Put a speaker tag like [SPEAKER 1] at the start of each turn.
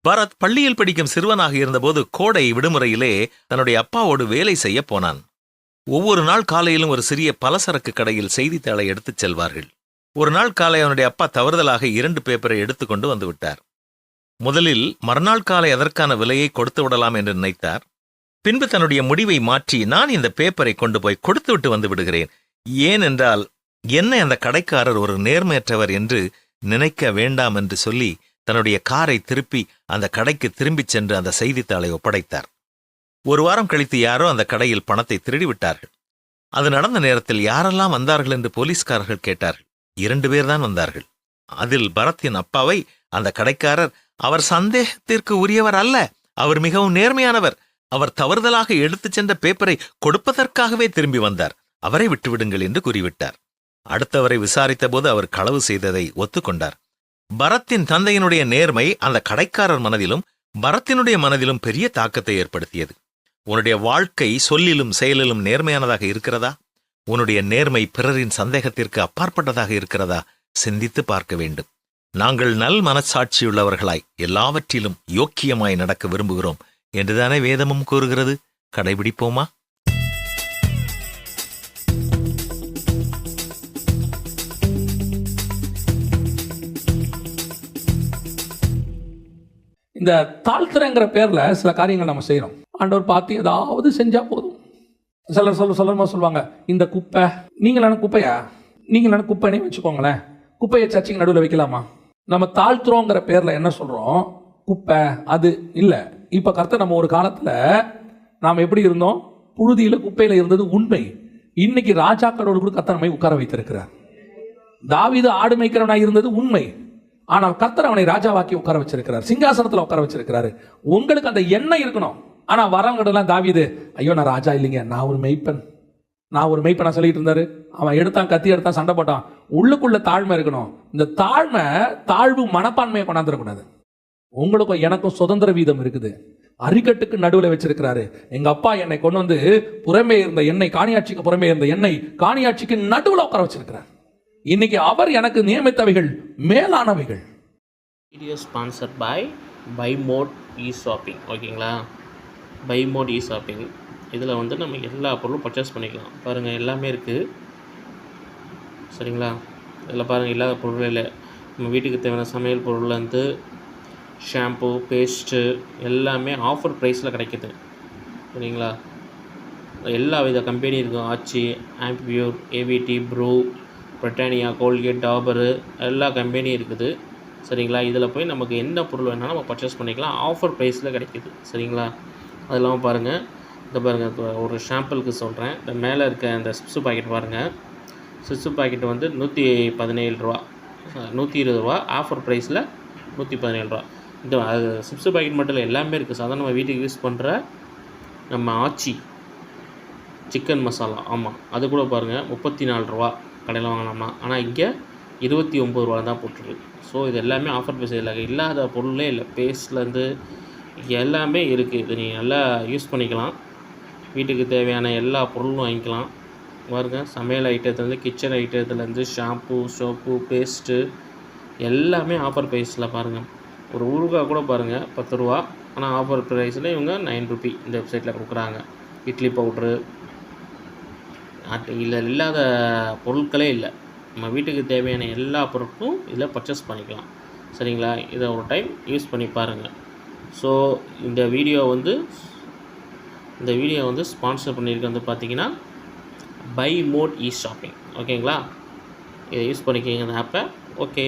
[SPEAKER 1] பரத் பள்ளியில் படிக்கும் சிறுவனாக இருந்தபோது கோடை விடுமுறையிலே தன்னுடைய அப்பாவோடு வேலை செய்ய போனான். ஒவ்வொரு நாள் காலையிலும் ஒரு சிறிய பலசரக்கு கடையில் செய்தித்தாளை எடுத்துச் செல்வார்கள். ஒரு நாள் காலை அவனுடைய அப்பா தவறுதலாக 2 பேப்பரை எடுத்துக்கொண்டு வந்து விட்டார். முதலில் மறுநாள் காலை அதற்கான விலையை கொடுத்து விடலாம் என்று நினைத்தார். பின்பு தன்னுடைய முடிவை மாற்றி, நான் இந்த பேப்பரை கொண்டு போய் கொடுத்துவிட்டு வந்து விடுகிறேன், ஏனென்றால் என்னை அந்த கடைக்காரர் ஒரு நேர்மையற்றவர் என்று நினைக்க வேண்டாம் என்று சொல்லி தன்னுடைய காரை திருப்பி அந்த கடைக்கு திரும்பிச் சென்று அந்த செய்தித்தாளை ஒப்படைத்தார். ஒரு வாரம் கழித்து யாரோ அந்த கடையில் பணத்தை திருடிவிட்டார்கள். அது நடந்த நேரத்தில் யாரெல்லாம் வந்தார்கள் என்று போலீஸ்காரர்கள் கேட்டார்கள். 2 பேர்தான் வந்தார்கள். அதில் பரத்தின் அப்பாவை அந்த கடைக்காரர், அவர் சந்தேகத்திற்கு உரியவர் அல்ல, அவர் மிகவும் நேர்மையானவர், அவர் தவறுதலாக எடுத்துச் சென்ற பேப்பரை கொடுப்பதற்காகவே திரும்பி வந்தார், அவரை விட்டுவிடுங்கள் என்று கூறிவிட்டார். அடுத்தவரை விசாரித்த போது அவர் களவு செய்ததை ஒத்துக்கொண்டார். பரத்தின் தந்தையினுடைய நேர்மை அந்த கடைக்காரர் மனதிலும் பரத்தினுடைய மனதிலும் பெரிய தாக்கத்தை ஏற்படுத்தியது. உன்னுடைய வாழ்க்கை சொல்லிலும் செயலிலும் நேர்மையானதாக இருக்கிறதா? உன்னுடைய நேர்மை பிறரின் சந்தேகத்திற்கு அப்பாற்பட்டதாக இருக்கிறதா? சிந்தித்து பார்க்க வேண்டும். நாங்கள் நல் மனச்சாட்சியுள்ளவர்களாய் எல்லாவற்றிலும் யோக்கியமாய் நடக்க விரும்புகிறோம் என்றுதானே வேதமும் கூறுகிறது. கடைபிடிப்போமா?
[SPEAKER 2] இந்த தாழ்த்துறங்கிற பேர்ல சில காரியங்கள் நம்ம செய்யறோம். ஆண்டவர் பார்த்து ஏதாவது செஞ்சா போதும். சிலர் சொல்லுவாங்க, இந்த குப்பை, நீங்களான குப்பையா, நீங்களான குப்பைனே வச்சுக்கோங்களேன், குப்பையை சர்ச்சைக்கு நடுவில் வைக்கலாமா? நம்ம தாழ்த்துறோங்கிற பேர்ல என்ன சொல்றோம்? குப்பை அது இல்லை. இப்ப கர்த்தர் நம்ம ஒரு காலத்துல நாம் எப்படி இருந்தோம்? புழுதியில குப்பையில இருந்தது உண்மை. இன்னைக்கு ராஜாக்களோடு கூட கர்த்தர் நம்மை உட்கார வைத்திருக்கிறார். தாவீது ஆடு மேய்க்கிறவனாய் இருந்தது உண்மை. ஆனால் கர்த்தர் அவனை ராஜாவாக்கி உட்கார வச்சிருக்கிறார், சிங்காசனத்தில் உட்கார வச்சிருக்கிறாரு. உங்களுக்கு அந்த எண்ணம் இருக்கணும். ஆனா வரவங்கடெல்லாம் தாவீது, ஐயோ நான் ராஜா இல்லைங்க, நான் ஒரு மெய்ப்பனா சொல்லிட்டு இருந்தாரு. அவன் எடுத்தான், கத்தி எடுத்தான், சண்டை போட்டான். உள்ளுக்குள்ள தாழ்மை இருக்கணும். இந்த தாழ்வு மனப்பான்மையை கொண்டாந்துடக்கூடாது. உங்களுக்கும் எனக்கும் சுதந்திர வீதம் இருக்குது. அரிக்கட்டுக்கு நடுவில் வச்சிருக்கிறாரு. எங்க அப்பா என்னை கொண்டு வந்து புறமே இருந்த எண்ணெய், காணியாட்சிக்கு புறமே இருந்த எண்ணெய் காணியாட்சிக்கு நடுவில் உட்கார வச்சிருக்கிறார். இன்னைக்கு அவர் எனக்கு நியமித்தவைகள் மேலானவைகள்.
[SPEAKER 3] Video sponsor by Mod e-shopping. ஓகேங்களா? பை மோட் இ-ஷாப்பிங் இதில் வந்து நம்ம எல்லா பொருளும் பர்ச்சேஸ் பண்ணிக்கலாம். பாருங்கள், எல்லாமே இருக்குது. சரிங்களா? இதில் பாருங்கள், இல்லாத பொருள் இல்லை. நம்ம வீட்டுக்கு தேவையான சமையல் பொருள்லேருந்து ஷாம்பு, பேஸ்ட்டு எல்லாமே ஆஃபர் ப்ரைஸில் கிடைக்கிது. சரிங்களா? எல்லா வித கம்பெனி இருக்குது. ஆச்சி, ஆம்பியூர், AVT, Bru, Britannia, Colgate, Dabur எல்லா கம்பெனியும் இருக்குது. சரிங்களா? இதில் போய் நமக்கு என்ன பொருள் வேணாலும் நம்ம பர்ச்சேஸ் பண்ணிக்கலாம். ஆஃபர் ப்ரைஸில் கிடைக்கிது. சரிங்களா? அது இல்லாமல் பாருங்கள், இந்த பாருங்கள், ஒரு ஷாம்பிளுக்கு சொல்கிறேன். இந்த மேலே இருக்க இந்த சிப்ஸு பாக்கெட் பாருங்கள். சிப்ஸு பாக்கெட் வந்து 117 ரூபா, 120 ரூபா. ஆஃபர் ப்ரைஸில் 117 ரூபா. இந்த அது சிப்ஸு பாக்கெட் மட்டும் இல்லை, எல்லாமே இருக்குது. சாதாரண நம்ம வீட்டுக்கு யூஸ் பண்ணுற நம்ம ஆச்சி சிக்கன் மசாலா, ஆமாம், அது கூட பாருங்கள் 34 ரூபா கடையில் வாங்கலாமா. ஆனால் இங்கே 29 ரூபா தான் போட்டுருக்கு. ஸோ இது எல்லாமே ஆஃபர் ப்ரைஸ். இல்லாத பொருளே இல்லை. பேஸ்ட்லேருந்து எல்லாமே இருக்குது. இது நீங்கள் நல்லா யூஸ் பண்ணிக்கலாம். வீட்டுக்கு தேவையான எல்லா பொருளும் வாங்கிக்கலாம். பாருங்க, சமையல் ஐட்டத்துலேருந்து கிச்சன் ஐட்டத்துலேருந்து ஷாம்பு, சோப்பு, பேஸ்ட்டு எல்லாமே ஆஃபர் ப்ரைஸில் பாருங்கள். ஒரு ஊறுகாய் கூட பாருங்கள் 10 ரூபா. ஆனால் ஆஃபர் ப்ரைஸில் இவங்க 9 ரூபி இந்த வெப்சைட்டில் கொடுக்குறாங்க. இட்லி பவுட்ரு இல்லாத பொருட்களே இல்லை. நம்ம வீட்டுக்கு தேவையான எல்லா பொருட்களும் இதில் பர்ச்சேஸ் பண்ணிக்கலாம். சரிங்களா? இதை ஒரு டைம் யூஸ் பண்ணி பாருங்கள். ஸோ இந்த வீடியோ வந்து ஸ்பான்சர் பண்ணியிருக்கு வந்து பார்த்தீங்கன்னா பை மோட் இ-ஷாப்பிங். ஓகேங்களா? இதை யூஸ் பண்ணிக்கிங்க இந்த ஆப்பை. ஓகே.